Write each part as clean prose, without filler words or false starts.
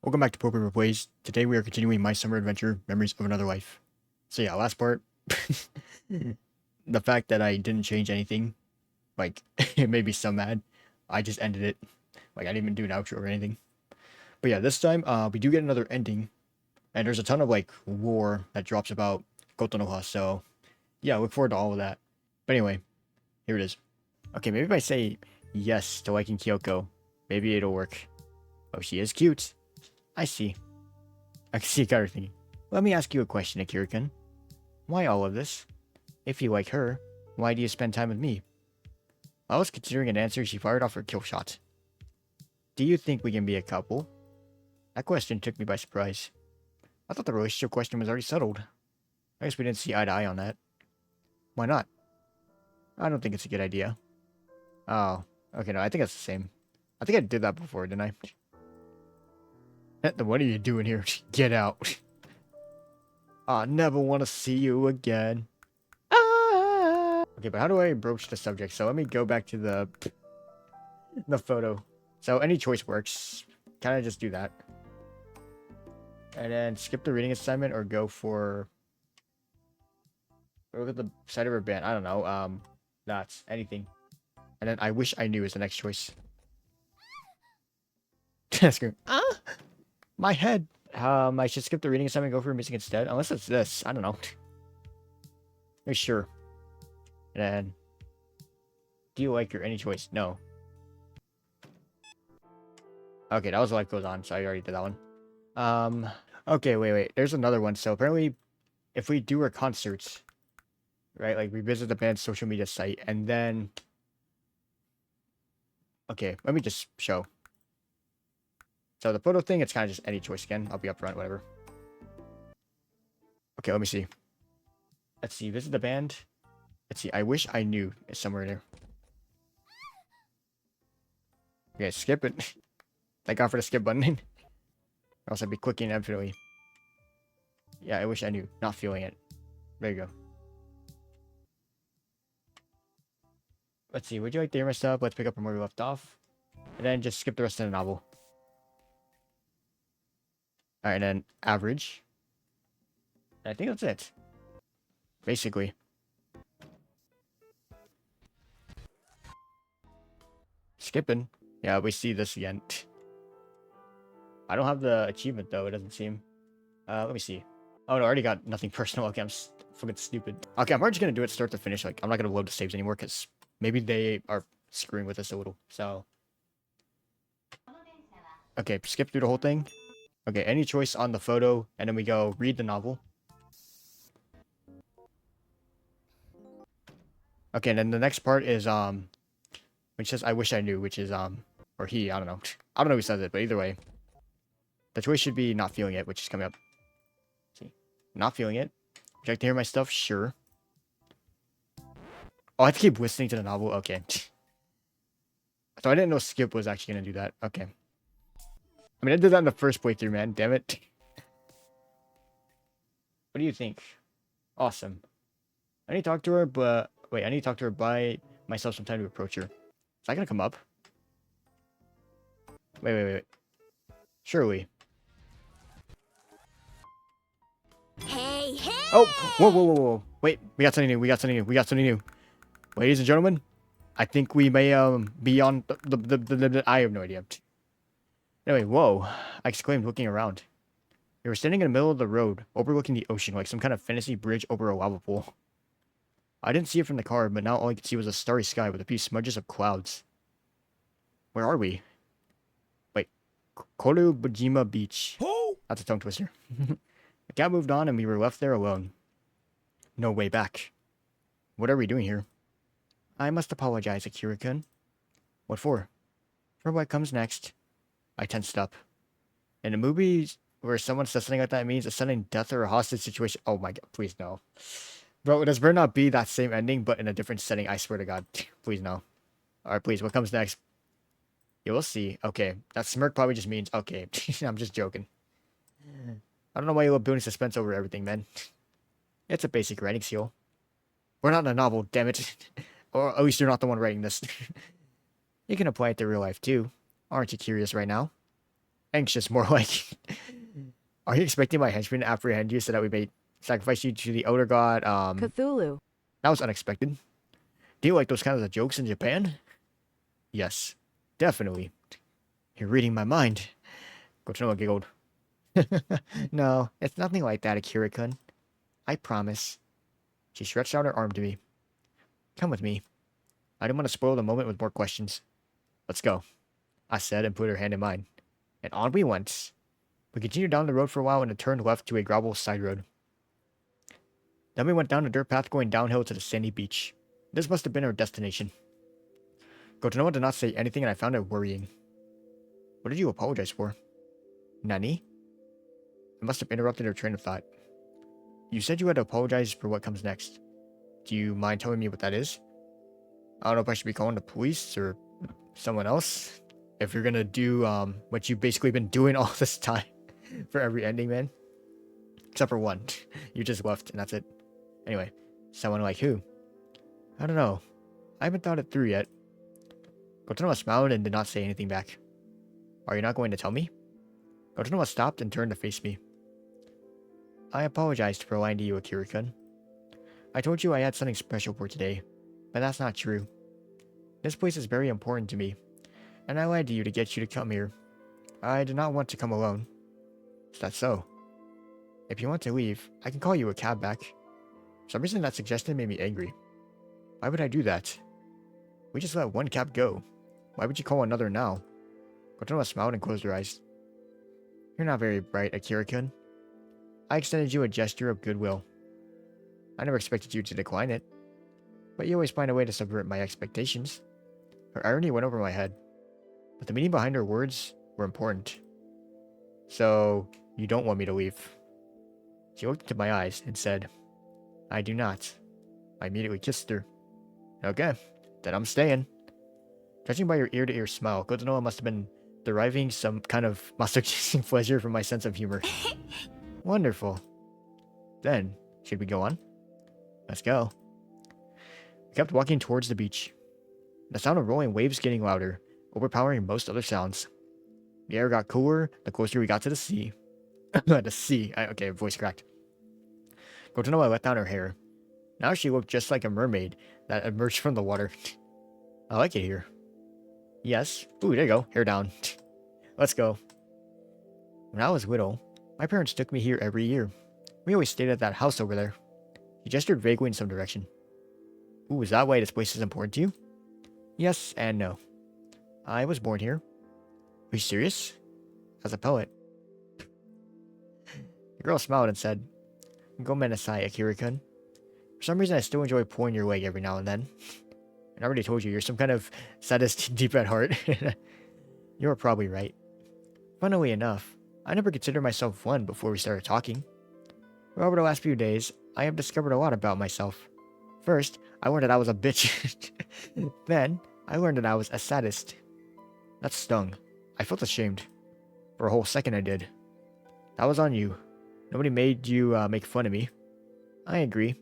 Welcome back to Poker Replays. Today we are continuing my summer adventure, Memories of Another Life. So yeah, last part, the fact that I didn't change anything, like, it made me so mad. I just ended it. Like, I didn't even do an outro or anything. But yeah, this time, we do get another ending, and there's a ton of, like, lore that drops about Kotonoha, so yeah, look forward to all of that. But anyway, here it is. Okay, maybe if I say yes to liking Kyoko, maybe it'll work. Oh, she is cute. I see. I can see a Carter thinking. Let me ask you a question, Akira-kun. Why all of this? If you like her, why do you spend time with me? While I was considering an answer, she fired off her kill shot. Do you think we can be a couple? That question took me by surprise. I thought the relationship question was already settled. I guess we didn't see eye to eye on that. Why not? I don't think it's a good idea. Oh, okay, no, I think it's the same. I think I did that before, didn't I? What are you doing here? Get out. I never want to see you again. Ah! Okay, but how do I broach the subject? So let me go back to the photo. So any choice works. Kind of just do that. And then skip the reading assignment or go for... Look at the side of her band. I don't know. That's anything. And then I wish I knew is the next choice. Scream. Ah! My head. I should skip the reading assignment and go for music instead. Unless it's this. I don't know. Are you sure? And then... Do you like your any choice? No. Okay, that was Life Goes On, so I already did that one. Okay, wait. There's another one. So apparently, if we do our concerts, right, like we visit the band's social media site, and then... Okay, let me just show. So the photo thing, it's kind of just any choice again. I'll be upfront, whatever. Okay, let me see. Let's see, visit the band. Let's see, I wish I knew it's somewhere in there. Okay, skip it. Thank God for the skip button. Or else I'd be clicking infinitely. Yeah, I wish I knew. Not feeling it. There you go. Let's see, would you like to hear my stuff? Let's pick up from where we left off. And then just skip the rest of the novel. Alright, and then average. And I think that's it. Basically. Skipping. Yeah, we see this again. I don't have the achievement though, it doesn't seem. Let me see. Oh no, I already got nothing personal. Okay, I'm fucking stupid. Okay, I'm just gonna do it start to finish. Like, I'm not gonna load the saves anymore because maybe they are screwing with us a little. So. Okay, skip through the whole thing. Okay, any choice on the photo, and then we go read the novel. Okay, and then the next part is, which says I wish I knew, which is, or he, I don't know. I don't know who says it, but either way. The choice should be not feeling it, which is coming up. See? Not feeling it. Would you like to hear my stuff? Sure. Oh, I have to keep listening to the novel? Okay. So I didn't know Skip was actually going to do that. Okay. I mean, I did that in the first playthrough, man. Damn it. What do you think? Awesome. I need to talk to her, but... Wait, I need to talk to her, buy myself some time to approach her. Is that going to come up? Wait. Surely. Hey! Oh! Whoa. Wait, we got something new. Ladies and gentlemen, I think we may, be on the I have no idea. Anyway, whoa. I exclaimed, looking around. We were standing in the middle of the road, overlooking the ocean like some kind of fantasy bridge over a lava pool. I didn't see it from the car, but now all I could see was a starry sky with a few smudges of clouds. Where are we? Wait. Korubajima Beach. That's a tongue twister. The cab moved on and we were left there alone. No way back. What are we doing here? I must apologize, Akira-kun. What for? For what comes next. I tensed up. In a movie where someone says something like that, it means a sudden death or a hostage situation. Oh my god, please no. Bro, this better not be that same ending, but in a different setting, I swear to god. Please no. Alright, please, what comes next? You will see. Okay, that smirk probably just means, okay, I'm just joking. I don't know why you love building suspense over everything, man. It's a basic writing skill. We're not in a novel, damn it. Or at least you're not the one writing this. You can apply it to real life too. Aren't you curious right now? Anxious, more like. Are you expecting my henchmen to apprehend you so that we may sacrifice you to the elder god? Cthulhu. That was unexpected. Do you like those kinds of jokes in Japan? Yes, definitely. You're reading my mind. Kotonoha giggled. No, it's nothing like that, Akira-kun. I promise. She stretched out her arm to me. Come with me. I didn't want to spoil the moment with more questions. Let's go, I said and put her hand in mine. And on we went. We continued down the road for a while and it turned left to a gravel side road. Then we went down a dirt path going downhill to the sandy beach. This must have been our destination. Kotonoha did not say anything and I found it worrying. What did you apologize for? Nani? I must have interrupted her train of thought. You said you had to apologize for what comes next. Do you mind telling me what that is? I don't know if I should be calling the police or someone else. If you're gonna do what you've basically been doing all this time for every ending, man. Except for one. You just left and that's it. Anyway, someone like who? I don't know. I haven't thought it through yet. Kotonoha smiled and did not say anything back. Are you not going to tell me? Kotonoha stopped and turned to face me. I apologized for lying to you, Akira-kun. I told you I had something special for today, but that's not true. This place is very important to me, and I lied to you to get you to come here. I did not want to come alone. Is that so? If you want to leave, I can call you a cab back. For some reason that suggestion made me angry. Why would I do that? We just let one cab go. Why would you call another now? Kotonoha smiled and closed her eyes. You're not very bright, Akira-kun. I extended you a gesture of goodwill. I never expected you to decline it. But you always find a way to subvert my expectations. Her irony went over my head. But the meaning behind her words were important. So, you don't want me to leave? She looked into my eyes and said, I do not. I immediately kissed her. Okay, then I'm staying. Judging by your ear-to-ear smile, Kotonoha must have been deriving some kind of masochistic pleasure from my sense of humor. Wonderful. Then, should we go on? Let's go. We kept walking towards the beach. The sound of rolling waves getting louder, overpowering most other sounds. The air got cooler the closer we got to the sea. The sea. Okay, voice cracked. Kotonoha let down her hair. Now she looked just like a mermaid that emerged from the water. I like it here. Yes. Ooh, there you go. Hair down. Let's go. When I was little, my parents took me here every year. We always stayed at that house over there. He gestured vaguely in some direction. Ooh, is that why this place is important to you? Yes and no. I was born here. Are you serious? As a poet. The girl smiled and said, Gomen asai, Akira-kun. For some reason, I still enjoy pulling your leg every now and then. And I already told you, you're some kind of sadist deep at heart. You're probably right. Funnily enough, I never considered myself one before we started talking. But over the last few days, I have discovered a lot about myself. First, I learned that I was a bitch. Then, I learned that I was a sadist. That stung. I felt ashamed. For a whole second I did. That was on you. Nobody made you make fun of me. I agree.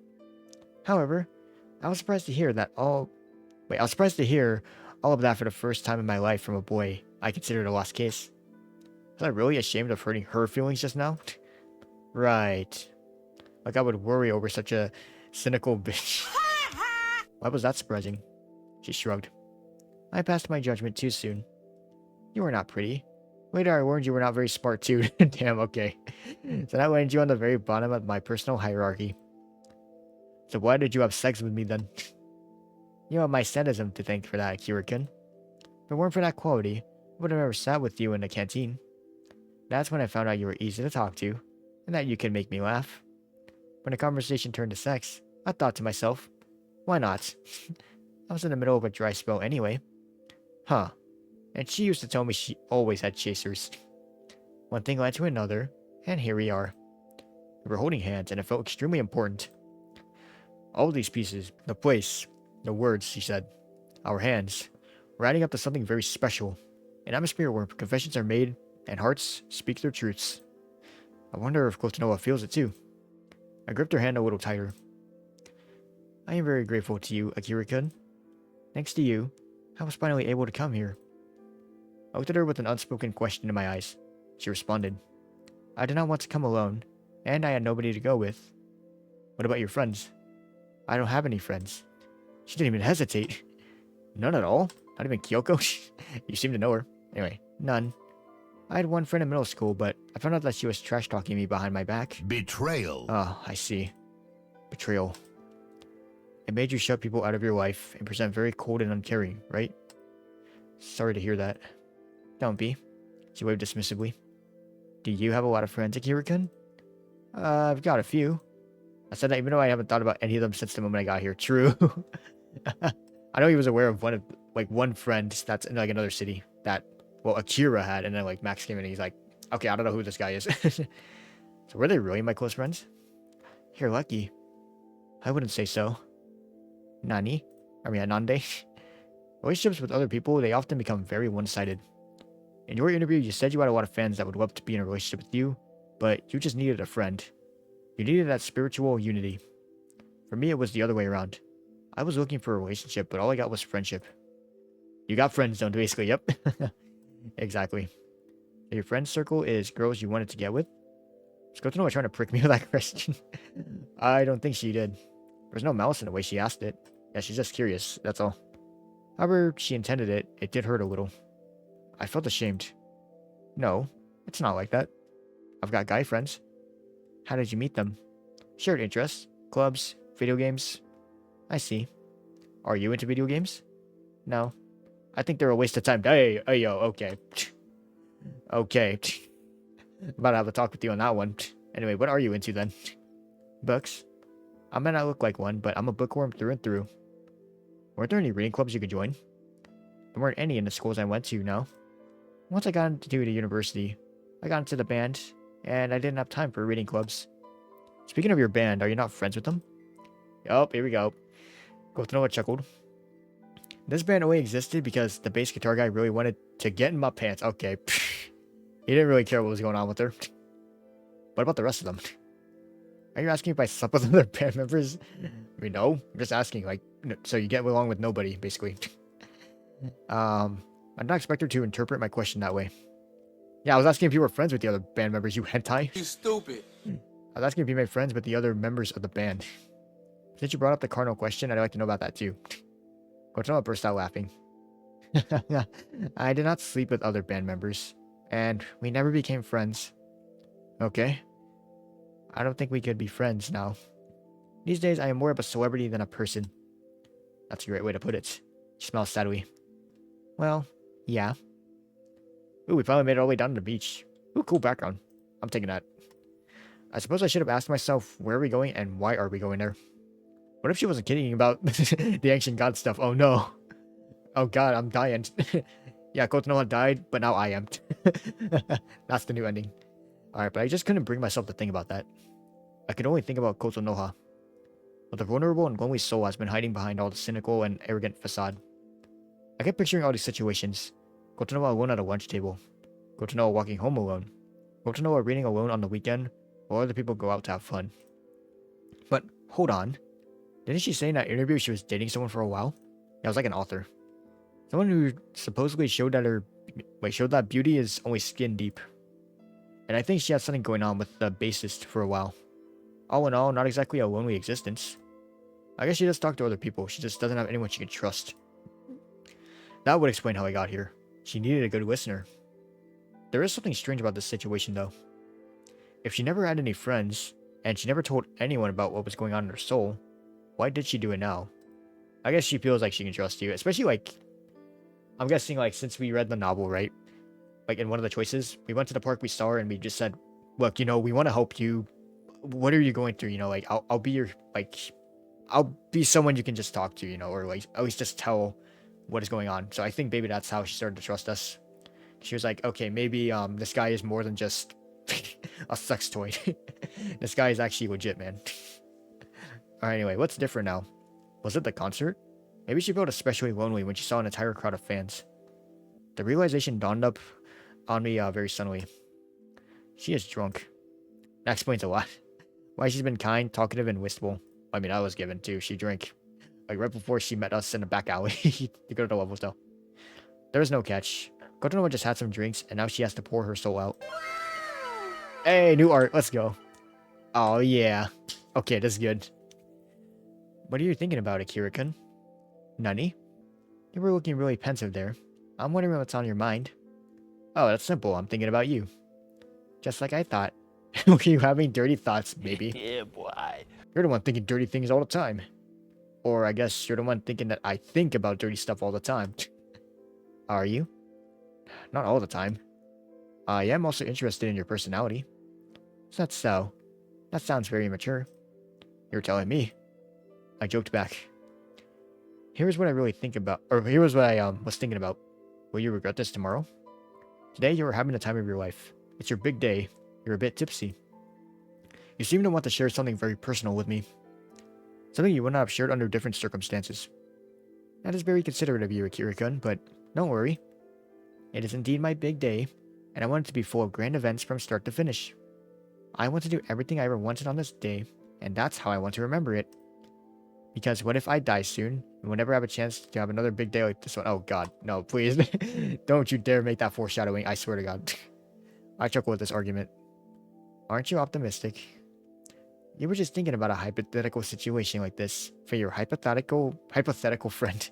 However, I was surprised to hear all of that for the first time in my life from a boy I considered a lost case. Was I really ashamed of hurting her feelings just now? Right. Like I would worry over such a cynical bitch. Why was that surprising? She shrugged. I passed my judgment too soon. You were not pretty. Later I learned you were not very smart too. Damn, okay. So that landed you on the very bottom of my personal hierarchy. So why did you have sex with me then? You have my sadism to thank for that, Akira-kun. If it weren't for that quality, I would have never sat with you in the canteen. That's when I found out you were easy to talk to, and that you could make me laugh. When the conversation turned to sex, I thought to myself, why not? I was in the middle of a dry spell anyway. Huh. And she used to tell me she always had chasers. One thing led to another, and here we are. We were holding hands, and it felt extremely important. All of these pieces, the place, the words, she said, our hands, were adding up to something very special. An atmosphere where confessions are made, and hearts speak their truths. I wonder if Kotonoha feels it too. I gripped her hand a little tighter. I am very grateful to you, Akira-kun. Thanks to you, I was finally able to come here. I looked at her with an unspoken question in my eyes. She responded, I did not want to come alone, and I had nobody to go with. What about your friends? I don't have any friends. She didn't even hesitate. None at all? Not even Kyoko? You seem to know her. Anyway, none. I had one friend in middle school, but I found out that she was trash-talking me behind my back. Betrayal. Oh, I see. Betrayal. It made you shut people out of your life and present very cold and uncaring, right? Sorry to hear that. Don't be. She waved dismissively. Do you have a lot of friends, Akira-kun? I've got a few. I said that even though I haven't thought about any of them since the moment I got here. True. I know he was aware of one friend that's in like another city that, well, Akira had, and then like Max came in and he's like, okay, I don't know who this guy is. So were they really my close friends? You're lucky. I wouldn't say so. Nani? Nande? Relationships with other people, they often become very one-sided. In your interview, you said you had a lot of fans that would love to be in a relationship with you, but you just needed a friend. You needed that spiritual unity. For me, it was the other way around. I was looking for a relationship, but all I got was friendship. You got friends, don't basically, yep. Exactly. So your friend circle is girls you wanted to get with? Is Kotonoha trying to prick me with that question? I don't think she did. There's no malice in the way she asked it. Yeah, she's just curious, that's all. However she intended it, it did hurt a little. I felt ashamed. No, it's not like that. I've got guy friends. How did you meet them? Shared interests, clubs, video games. I see. Are you into video games? No. I think they're a waste of time. Hey, yo, okay. Okay. I'm about to have a talk with you on that one. Anyway, what are you into then? Books. I might not look like one, but I'm a bookworm through and through. Weren't there any reading clubs you could join? There weren't any in the schools I went to, no. Once I got into the university, I got into the band, and I didn't have time for reading clubs. Speaking of your band, are you not friends with them? Yup, here we go. Kotonoha chuckled. This band only existed because the bass guitar guy really wanted to get in my pants. Okay. He didn't really care what was going on with her. What about the rest of them? Are you asking if I slept with other band members? I mean, no. I'm just asking, like, so you get along with nobody, basically. I did not expect her to interpret my question that way. Yeah, I was asking if you were friends with the other band members, you hentai. You stupid. I was asking if you made friends with the other members of the band. Since you brought up the cardinal question, I'd like to know about that too. Kotonoha burst out laughing. I did not sleep with other band members, and we never became friends. Okay. I don't think we could be friends now. These days, I am more of a celebrity than a person. That's a great way to put it. She smiles sadly. Well, yeah. Ooh, we finally made it all the way down to the beach. Ooh, cool background. I'm taking that. I suppose I should have asked myself, where are we going and why are we going there? What if she wasn't kidding about the ancient god stuff? Oh no. Oh god, I'm dying. Yeah, Kotonoha died, but now I am. That's the new ending. Alright, but I just couldn't bring myself to think about that. I could only think about Kotonoha. But the vulnerable and lonely soul has been hiding behind all the cynical and arrogant facade. I kept picturing all these situations. Kotonoha alone at a lunch table. Kotonoha walking home alone. Kotonoha reading alone on the weekend, while other people go out to have fun. But, hold on. Didn't she say in that interview she was dating someone for a while? Yeah, it was like an author. Someone who supposedly showed that beauty is only skin deep. And I think she had something going on with the bassist for a while. All in all, not exactly a lonely existence. I guess she does talk to other people, she just doesn't have anyone she can trust. That would explain how I got here. She needed a good listener. There is something strange about this situation though. If she never had any friends, and she never told anyone about what was going on in her soul, why did she do it now? I guess she feels like she can trust you, especially like, I'm guessing like since we read the novel, right? Like in one of the choices, we went to the park, we saw her, and we just said, look, you know, we want to help you. What are you going through? You know, like I'll be your, like, I'll be someone you can just talk to, you know, or like at least just tell what is going on. So I think maybe that's how she started to trust us. She was like, okay, maybe this guy is more than just a sex toy. This guy is actually legit, man. Alright, anyway, what's different now? Was it the concert? Maybe she felt especially lonely when she saw an entire crowd of fans. The realization dawned up on me very suddenly. She is drunk. That explains a lot. Why she's been kind, talkative, and wistful. I mean, I was given too. She drank like right before she met us in the back alley to go to the levels though. There is no catch. Kotonoha just had some drinks, and now she has to pour her soul out. Hey, new art. Let's go. Oh, yeah. Okay, that's good. What are you thinking about, Akira-kun? Nani? You were looking really pensive there. I'm wondering what's on your mind. Oh, that's simple. I'm thinking about you. Just like I thought. Were you having dirty thoughts, maybe? Yeah, boy. You're the one thinking dirty things all the time. Or I guess you're the one thinking that I think about dirty stuff all the time. Are you? Not all the time. I am also interested in your personality. Is that so? That sounds very mature. You're telling me. I joked back. Here's what I really think about, or here's what I was thinking about. Will you regret this tomorrow? Today you are having the time of your life. It's your big day. You're a bit tipsy. You seem to want to share something very personal with me. Something you would not have shared under different circumstances. That is very considerate of you, Akira-kun, but don't worry. It is indeed my big day, and I want it to be full of grand events from start to finish. I want to do everything I ever wanted on this day, and that's how I want to remember it. Because what if I die soon, and would never have a chance to have another big day like this one? Oh god, no, please. Don't you dare make that foreshadowing, I swear to god. I chuckle with this argument. Aren't you optimistic? You were just thinking about a hypothetical situation like this for your hypothetical friend.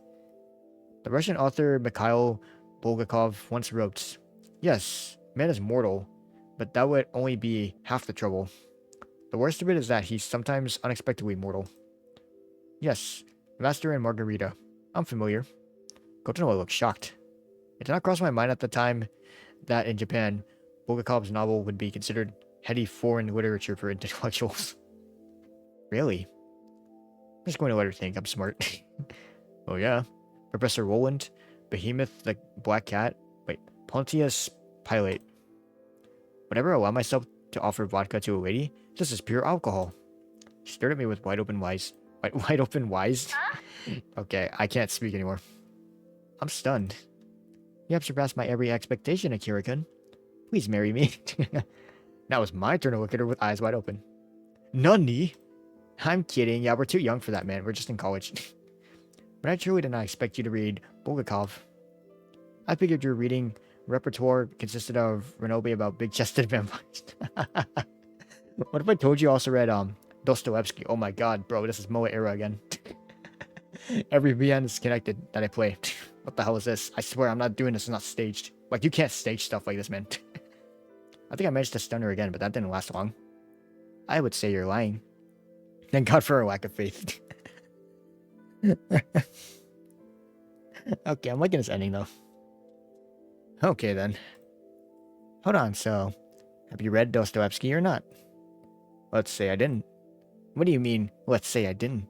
The Russian author Mikhail Bulgakov once wrote, "Yes, man is mortal, but that would only be half the trouble. The worst of it is that he's sometimes unexpectedly mortal." Yes, Master and Margarita. I'm familiar. Kotonoha looked shocked. It did not cross my mind at the time that in Japan, Bulgakov's novel would be considered heady foreign literature for intellectuals. Really? I'm just going to let her think I'm smart. Oh yeah. Professor Roland, Behemoth the Black Cat, Pontius Pilate. Whenever I allow myself to offer vodka to a lady, this is pure alcohol. She stared at me with wide open eyes. Wide open wise? Okay, I can't speak anymore. I'm stunned. You have surpassed my every expectation, Akira-kun. Please marry me. Now it's my turn to look at her with eyes wide open. Nani? I'm kidding. Yeah, we're too young for that, man. We're just in college. But I truly did not expect you to read Bulgakov. I figured your reading repertoire consisted of Renobe about big-chested vampires. What if I told you also read Dostoevsky? Oh my god, bro, this is Moa era again. Every VN is connected that I play. What the hell is this? I swear I'm not doing this. It's not staged. Like, you can't stage stuff like this, man. I think I managed to stun her again, but that didn't last long. I would say you're lying. Thank God for her lack of faith. Okay, I'm liking this ending, though. Okay, then. Hold on, so... have you read Dostoevsky or not? Let's say I didn't. What do you mean, let's say I didn't?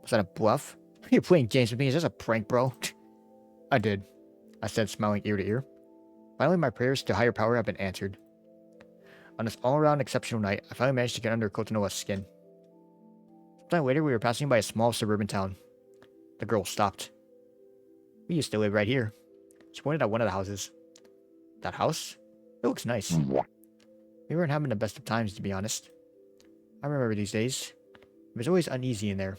Was that a bluff? Are you playing games with me? Is this a prank, bro? I did. I said, smiling ear to ear. Finally, my prayers to higher power have been answered. On this all-around exceptional night, I finally managed to get under Kotonoha's skin. Sometime later, we were passing by a small suburban town. The girl stopped. We used to live right here. She pointed at one of the houses. That house? It looks nice. We weren't having the best of times, to be honest. I remember these days. It was always uneasy in there.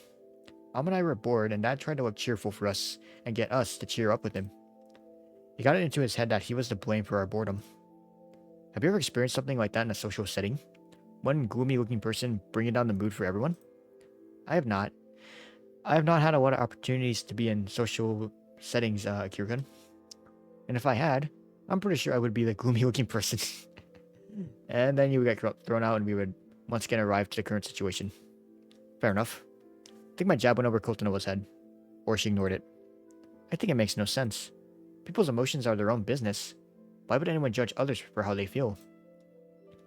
Mom and I were bored, and Dad tried to look cheerful for us and get us to cheer up with him. He got it into his head that he was to blame for our boredom. Have you ever experienced something like that in a social setting? One gloomy-looking person bringing down the mood for everyone? I have not. I have not had a lot of opportunities to be in social settings, Akira-kun. And if I had, I'm pretty sure I would be the gloomy-looking person. And then you would get thrown out and we would once again arrive to the current situation. Fair enough. I think my jab went over Kotonoha's head. Or she ignored it. I think it makes no sense. People's emotions are their own business. Why would anyone judge others for how they feel?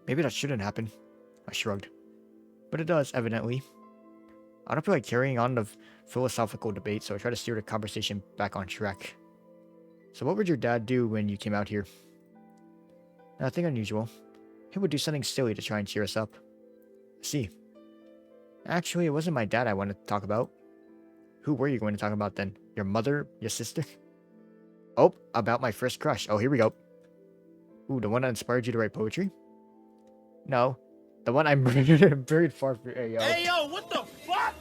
Maybe that shouldn't happen. I shrugged. But it does, evidently. I don't feel like carrying on the philosophical debate, so I try to steer the conversation back on track. So what would your dad do when you came out here? Nothing unusual. He would do something silly to try and cheer us up. I see. Actually, it wasn't my dad I wanted to talk about. Who were you going to talk about then? Your mother? Your sister? Oh, about my first crush. Oh, here we go. Ooh, the one that inspired you to write poetry? No. The one I'm buried far from... Hey, yo. Hey, yo, what the fuck?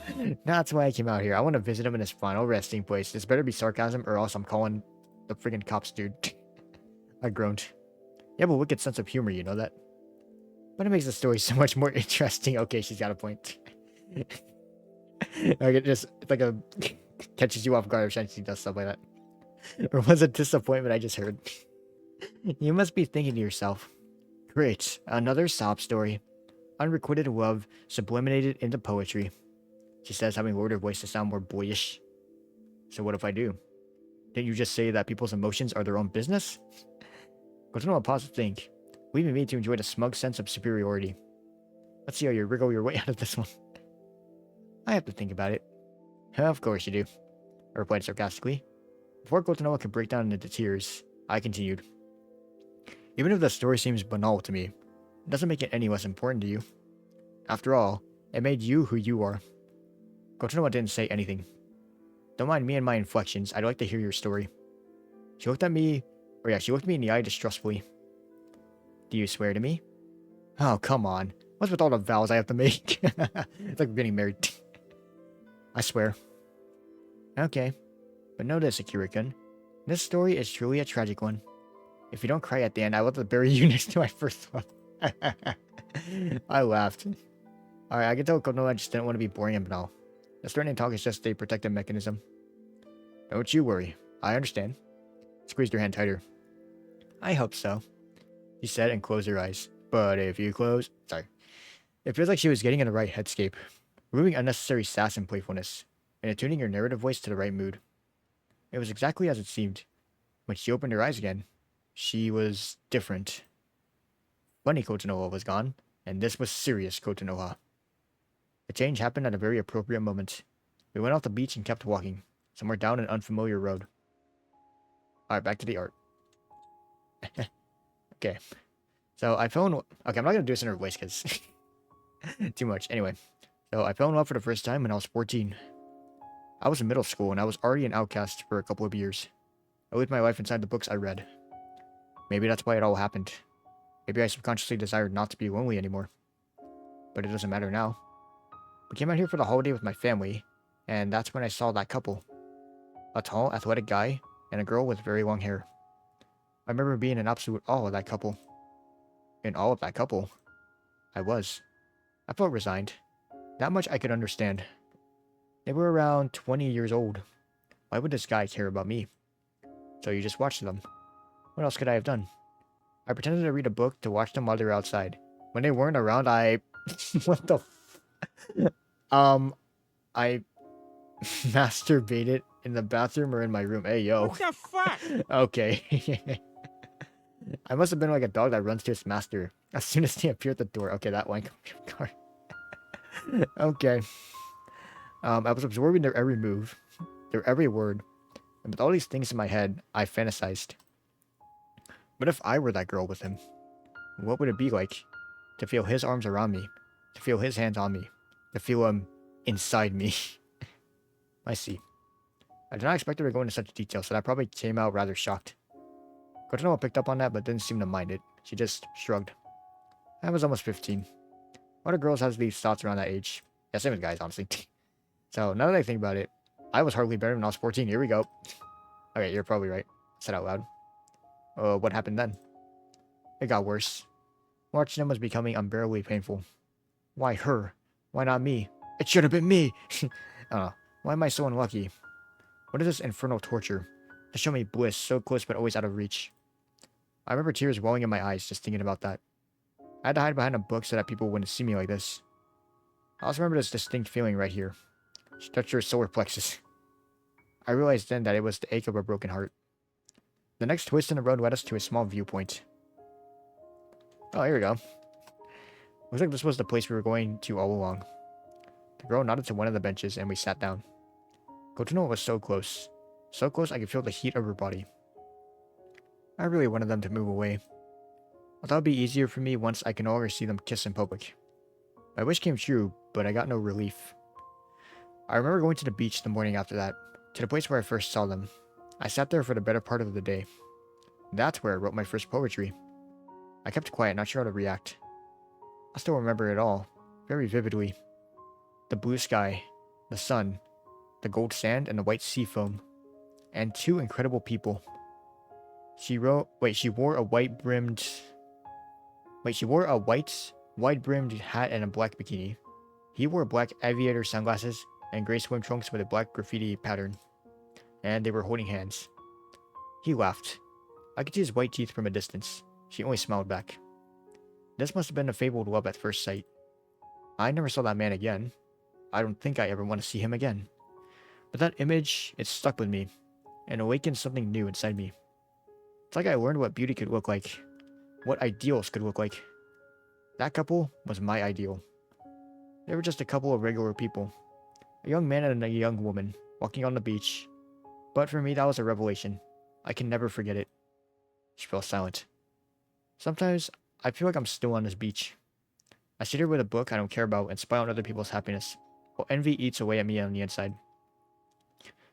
That's why I came out here. I want to visit him in his final resting place. This better be sarcasm or else I'm calling the friggin' cops, dude. I groaned. You have a wicked sense of humor, you know that? But it makes the story so much more interesting. Okay, she's got a point. Like it's like a catches you off guard if she does stuff like that. Or was it disappointment I just heard? You must be thinking to yourself, great, another sob story. Unrequited love sublimated into poetry. She says, having lowered her voice to sound more boyish. So what if I do? Didn't you just say that people's emotions are their own business? Kotonoha paused to think, leaving me to enjoy the smug sense of superiority. Let's see how you wriggle your way out of this one. I have to think about it. Of course you do, I replied sarcastically. Before Kotonoha could break down into tears, I continued. Even if the story seems banal to me, it doesn't make it any less important to you. After all, it made you who you are. Kotonoha didn't say anything. Don't mind me and my inflections, I'd like to hear your story. She looked me in the eye distrustfully. Do you swear to me? Oh, come on. What's with all the vows I have to make? It's like we're getting married. I swear. Okay. But know this, Akira-kun. This story is truly a tragic one. If you don't cry at the end, I will have to bury you next to my first love. I laughed. Alright, I can tell Kotonoha just didn't want to be boring and banal. The threatening talk is just a protective mechanism. Don't you worry. I understand. Squeezed her hand tighter. I hope so, she said and closed her eyes. But if you close... Sorry. It feels like she was getting in the right headscape, removing unnecessary sass and playfulness, and attuning her narrative voice to the right mood. It was exactly as it seemed. When she opened her eyes again, she was different. Funny Kotonoha was gone, and this was serious Kotonoha. The change happened at a very appropriate moment. We went off the beach and kept walking, somewhere down an unfamiliar road. Alright, back to the art. Okay. So I fell in... Okay, I'm not going to do this in her voice because... too much. Anyway. So I fell in love for the first time when I was 14. I was in middle school and I was already an outcast for a couple of years. I lived my life inside the books I read. Maybe that's why it all happened. Maybe I subconsciously desired not to be lonely anymore. But it doesn't matter now. We came out here for the holiday with my family, and that's when I saw that couple. A tall, athletic guy, and a girl with very long hair. I remember being in absolute awe of that couple. In awe of that couple. I was. I felt resigned. That much I could understand. They were around 20 years old. Why would this guy care about me? So you just watched them. What else could I have done? I pretended to read a book to watch them while they were outside. When they weren't around, I... what the I masturbated in the bathroom or in my room. Hey, yo. What the fuck? Okay. I must have been like a dog that runs to its master as soon as they appear at the door. Okay, that one. Okay. I was absorbing their every move, their every word, and with all these things in my head, I fantasized. What if I were that girl with him? What would it be like to feel his arms around me, to feel his hands on me, to feel him inside me? I see. I did not expect her to go into such detail, so that probably came out rather shocked. Kotonoha picked up on that, but didn't seem to mind it. She just shrugged. I was almost 15. A lot of girls have these thoughts around that age. Yeah, same with guys, honestly. So, now that I think about it, I was hardly better when I was 14. Here we go. Okay, you're probably right. Said out loud. What happened then? It got worse. Watching them was becoming unbearably painful. Why her? Why not me? It should have been me! Why am I so unlucky? What is this infernal torture? To show me bliss so close but always out of reach. I remember tears welling in my eyes just thinking about that. I had to hide behind a book so that people wouldn't see me like this. I also remember this distinct feeling right here. She touched her solar plexus. I realized then that it was the ache of a broken heart. The next twist in the road led us to a small viewpoint. Oh, here we go. Looks like this was the place we were going to all along. The girl nodded to one of the benches and we sat down. Kotonoha was so close. So close I could feel the heat of her body. I really wanted them to move away. I thought it would be easier for me once I could no longer see them kiss in public. My wish came true, but I got no relief. I remember going to the beach the morning after that, to the place where I first saw them. I sat there for the better part of the day. That's where I wrote my first poetry. I kept quiet, not sure how to react. I still remember it all, very vividly. The blue sky, the sun, the gold sand, and the white sea foam. And two incredible people. She wore a white-brimmed... Wait, she wore a wide-brimmed hat and a black bikini. He wore black aviator sunglasses and gray swim trunks with a black graffiti pattern. And they were holding hands. He laughed. I could see his white teeth from a distance. She only smiled back. This must have been a fabled love at first sight. I never saw that man again. I don't think I ever want to see him again. But that image, it stuck with me, and awakened something new inside me. It's like I learned what beauty could look like, what ideals could look like. That couple was my ideal. They were just a couple of regular people. A young man and a young woman, walking on the beach. But for me, that was a revelation. I can never forget it. She fell silent. Sometimes, I feel like I'm still on this beach. I sit here with a book I don't care about and spy on other people's happiness, while envy eats away at me on the inside.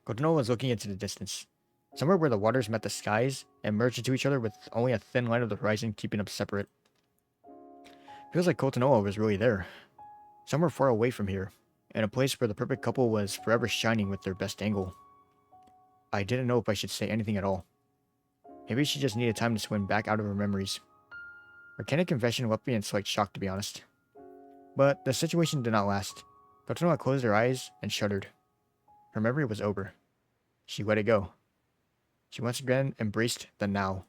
Kotonoha was looking into the distance, somewhere where the waters met the skies and merged into each other with only a thin line of the horizon keeping them separate. Feels like Kotonoha was really there, somewhere far away from here, in a place where the perfect couple was forever shining with their best angle. I didn't know if I should say anything at all. Maybe she just needed time to swim back out of her memories. Her candid confession left me in slight shock, to be honest. But the situation did not last. Kotonoha closed her eyes and shuddered. Her memory was over. She let it go. She once again embraced the now.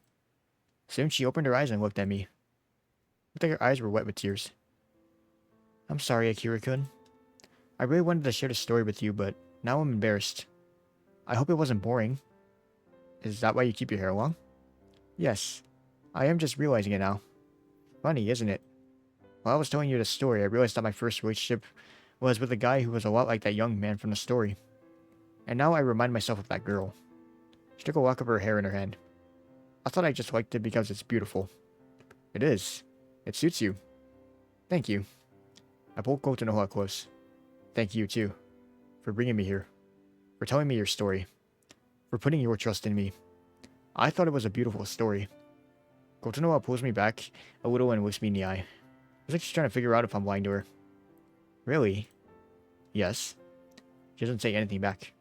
Soon she opened her eyes and looked at me. Looked like her eyes were wet with tears. I'm sorry, Akira-kun. I really wanted to share the story with you, but now I'm embarrassed. I hope it wasn't boring. Is that why you keep your hair long? Yes. I am just realizing it now. Funny, isn't it? While I was telling you the story, I realized that my first relationship was with a guy who was a lot like that young man from the story. And now I remind myself of that girl. She took a lock of her hair in her hand. I thought I just liked it because it's beautiful. It is. It suits you. Thank you. I pulled Kotonoha close. Thank you, too. For bringing me here. For telling me your story. For putting your trust in me. I thought it was a beautiful story. Kotonoha pulls me back a little and looks me in the eye. It's like she's trying to figure out if I'm lying to her. Really? Yes. She doesn't say anything back.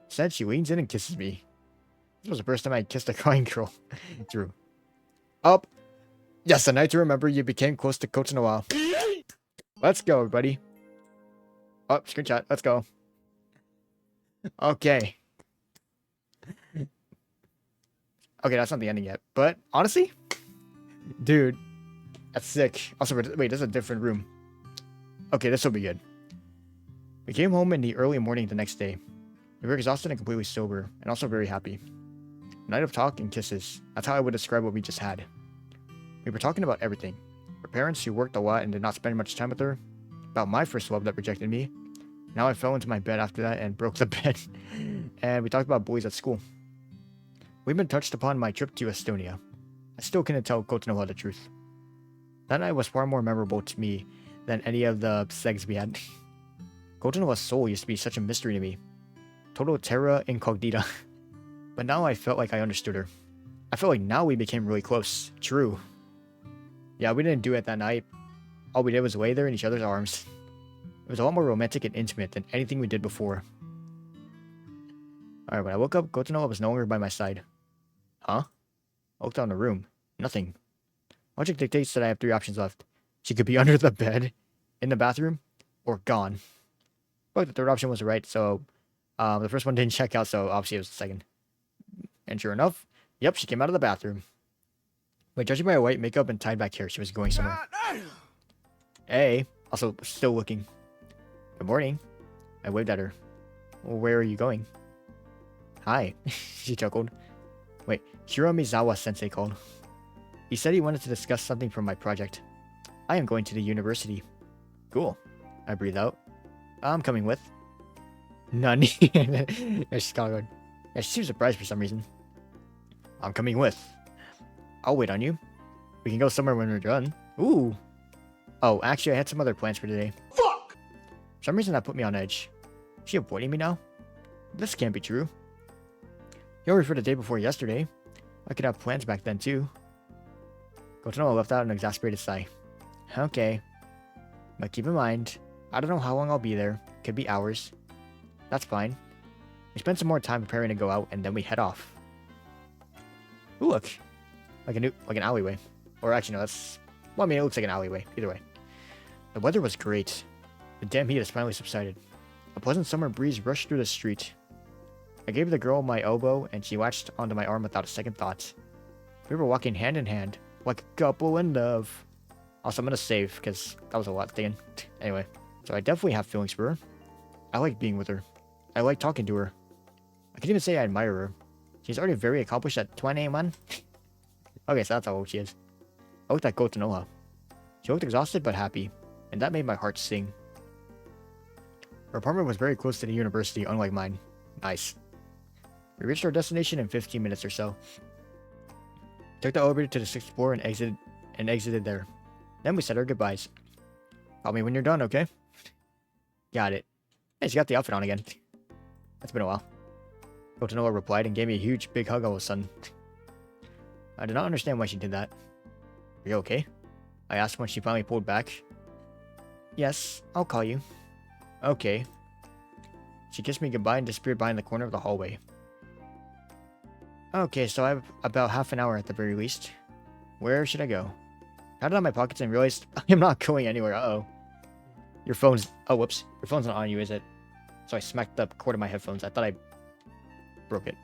Instead, she leans in and kisses me. This was the first time I kissed a crying girl. True. Up. Yes, a night to remember you became close to Kotonoha. Let's go, everybody. Oh, screenshot. Let's go. Okay. Okay, that's not the ending yet. But, honestly, dude, that's sick. Also, wait, this is a different room. Okay, this will be good. We came home in the early morning the next day. We were exhausted and completely sober, and also very happy. A night of talk and kisses. That's how I would describe what we just had. We were talking about everything. Her parents, who worked a lot and did not spend much time with her. About my first love that rejected me. Now I fell into my bed after that and broke the bed. And we talked about boys at school. We even touched upon my trip to Estonia. I still couldn't tell Kotonoha the truth. That night was far more memorable to me than any of the segs we had. Kotonoha's soul used to be such a mystery to me. Total terra incognita. But now I felt like I understood her. I felt like now we became really close. True. Yeah, we didn't do it that night. All we did was lay there in each other's arms. It was a lot more romantic and intimate than anything we did before. Alright, when I woke up, Kotonoha was no longer by my side. Huh? I looked around the room. Nothing. Logic dictates that I have 3 options left. She could be under the bed, in the bathroom, or gone. But the third option was right, so the first one didn't check out, so obviously it was the second. And sure enough, yep, she came out of the bathroom. Wait, judging by her white makeup and tied back hair, she was going somewhere. Hey, also still looking. Good morning. I waved at her. Well, where are you going? Hi, she chuckled. Wait, Hiramizawa-sensei called. He said he wanted to discuss something from my project. I am going to the university. Cool. I breathed out. I'm coming with. None. Yeah, she's kind of good. Yeah, she seems surprised for some reason. I'm coming with. I'll wait on you. We can go somewhere when we're done. Ooh. Oh, actually, I had some other plans for today. Fuck! For some reason, that put me on edge. Is she avoiding me now? This can't be true. You already for the day before yesterday. I could have plans back then, too. Kotonoha left out an exasperated sigh. Okay. But keep in mind, I don't know how long I'll be there. Could be hours. That's fine. We spend some more time preparing to go out, and then we head off. Ooh, look. Like an alleyway. Or actually, no, that's... Well, I mean, it looks like an alleyway. Either way. The weather was great. The damn heat has finally subsided. A pleasant summer breeze rushed through the street. I gave the girl my elbow, and she latched onto my arm without a second thought. We were walking hand in hand, like a couple in love. Also, I'm gonna save, because that was a lot thinking. Anyway, so I definitely have feelings for her. I like being with her. I like talking to her. I can even say I admire her. She's already very accomplished at 21. Okay, so that's how old she is. I looked at Kotonoha. She looked exhausted but happy, and that made my heart sing. Her apartment was very close to the university, unlike mine. Nice. We reached our destination in 15 minutes or so. Took the elevator to the 6th floor and exited there. Then we said our goodbyes. Call me when you're done, okay? Got it. Hey, she got the outfit on again. That's been a while. Kotonoha replied and gave me a huge big hug all of a sudden. I did not understand why she did that. Are you okay? I asked when she finally pulled back. Yes, I'll call you. Okay. She kissed me goodbye and disappeared behind the corner of the hallway. Okay, so I have about half an hour at the very least. Where should I go? I had it on my pockets and realized I am not going anywhere. Uh-oh. Your phone's... Oh, whoops. Your phone's not on you, is it? So I smacked the cord of my headphones. I thought I broke it.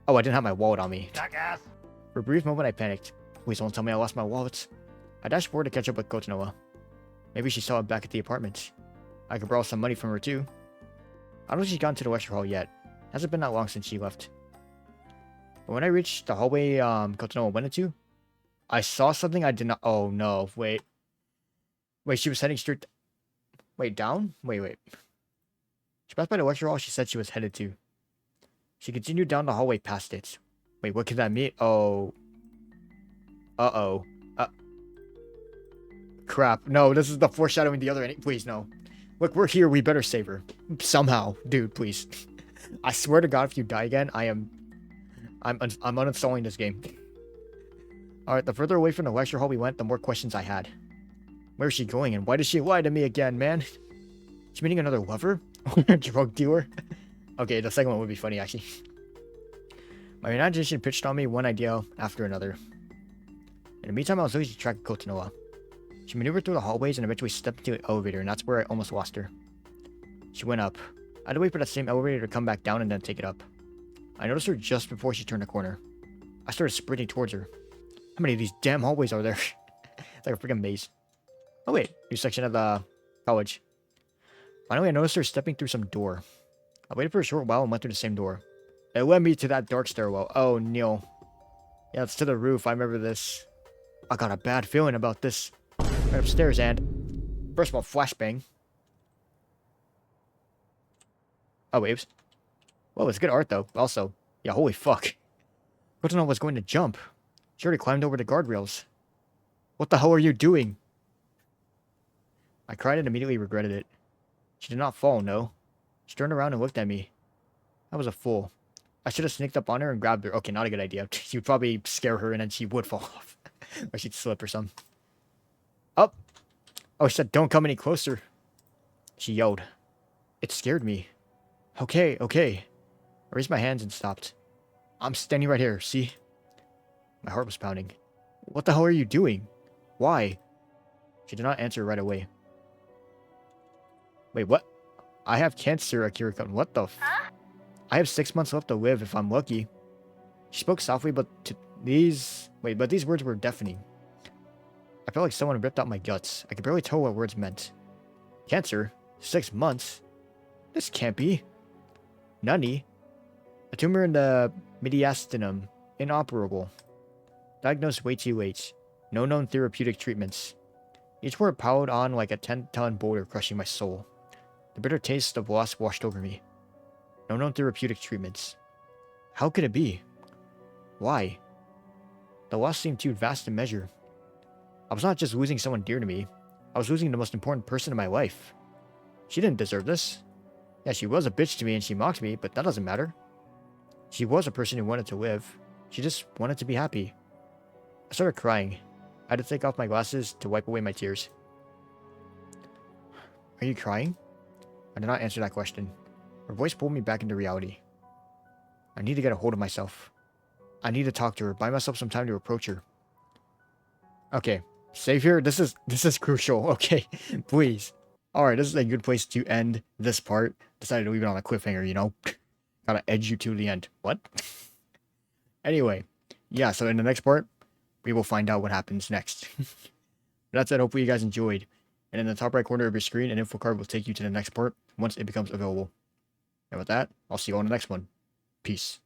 Oh, I didn't have my wallet on me. Jackass! For a brief moment, I panicked. Please don't tell me I lost my wallet. I dashed forward to catch up with Kotonoha. Maybe she saw it back at the apartment. I could borrow some money from her, too. I don't think she's gotten to the lecture hall yet. Hasn't been that long since she left. But when I reached the hallway Kotonoha went into, I saw something I did not... Oh, no. Wait. Wait, she was heading straight... Wait, down? Wait. She passed by the lecture hall she said she was headed to. She continued down the hallway past it. Wait, what could that mean? Oh. Uh-oh. Crap. No, this is the foreshadowing the other ending. Please, no. Look, we're here. We better save her. Somehow. Dude, please. I swear to God, if you die again, I'm uninstalling this game. Alright, the further away from the lecture hall we went, the more questions I had. Where is she going, and why does she lie to me again, man? She meeting another lover? Or a drug dealer? Okay, the second one would be funny, actually. My imagination pitched on me one idea after another. In the meantime, I was losing track of Kotonoha. She maneuvered through the hallways and eventually stepped into an elevator, and that's where I almost lost her. She went up. I had to wait for that same elevator to come back down and then take it up. I noticed her just before she turned the corner. I started sprinting towards her. How many of these damn hallways are there? It's like a freaking maze. Oh wait, new section of the college. Finally, I noticed her stepping through some door. I waited for a short while and went through the same door. It led me to that dark stairwell. Oh, Neil. Yeah, it's to the roof. I remember this. I got a bad feeling about this. Right upstairs, and... First of all, flashbang. Oh, waves. Whoa, it's good art, though. Also, yeah, holy fuck. Kotonoha was going to jump. She already climbed over the guardrails. What the hell are you doing? I cried and immediately regretted it. She did not fall, no. She turned around and looked at me. I was a fool. I should have sneaked up on her and grabbed her. Okay, not a good idea. She would probably scare her and then she would fall off. Or she'd slip or something. Up! Oh, she said, don't come any closer. She yelled. It scared me. Okay. I raised my hands and stopped. I'm standing right here, see? My heart was pounding. What the hell are you doing? Why? She did not answer right away. Wait, what? I have cancer, Akira. What the f... I have 6 months left to live if I'm lucky. She spoke softly, but these words were deafening. I felt like someone ripped out my guts. I could barely tell what words meant. Cancer? 6 months? This can't be. Nani? A tumor in the mediastinum. Inoperable. Diagnosed way too late. No known therapeutic treatments. Each word piled on like a 10-ton boulder, crushing my soul. The bitter taste of loss washed over me. No known therapeutic treatments. How could it be? Why? The loss seemed too vast to measure. I was not just losing someone dear to me. I was losing the most important person in my life. She didn't deserve this. Yeah, she was a bitch to me and she mocked me, but that doesn't matter. She was a person who wanted to live. She just wanted to be happy. I started crying. I had to take off my glasses to wipe away my tears. Are you crying? I did not answer that question. Her voice pulled me back into reality. I need to get a hold of myself. I need to talk to her. Buy myself some time to approach her. Okay. Save here. This is crucial. Okay. Please. Alright, this is a good place to end this part. Decided to leave it on a cliffhanger, you know? Gotta edge you to the end. What? Anyway. Yeah, so in the next part, we will find out what happens next. That's it. Hopefully you guys enjoyed. And in the top right corner of your screen, an info card will take you to the next part once it becomes available. And with that, I'll see you on the next one. Peace.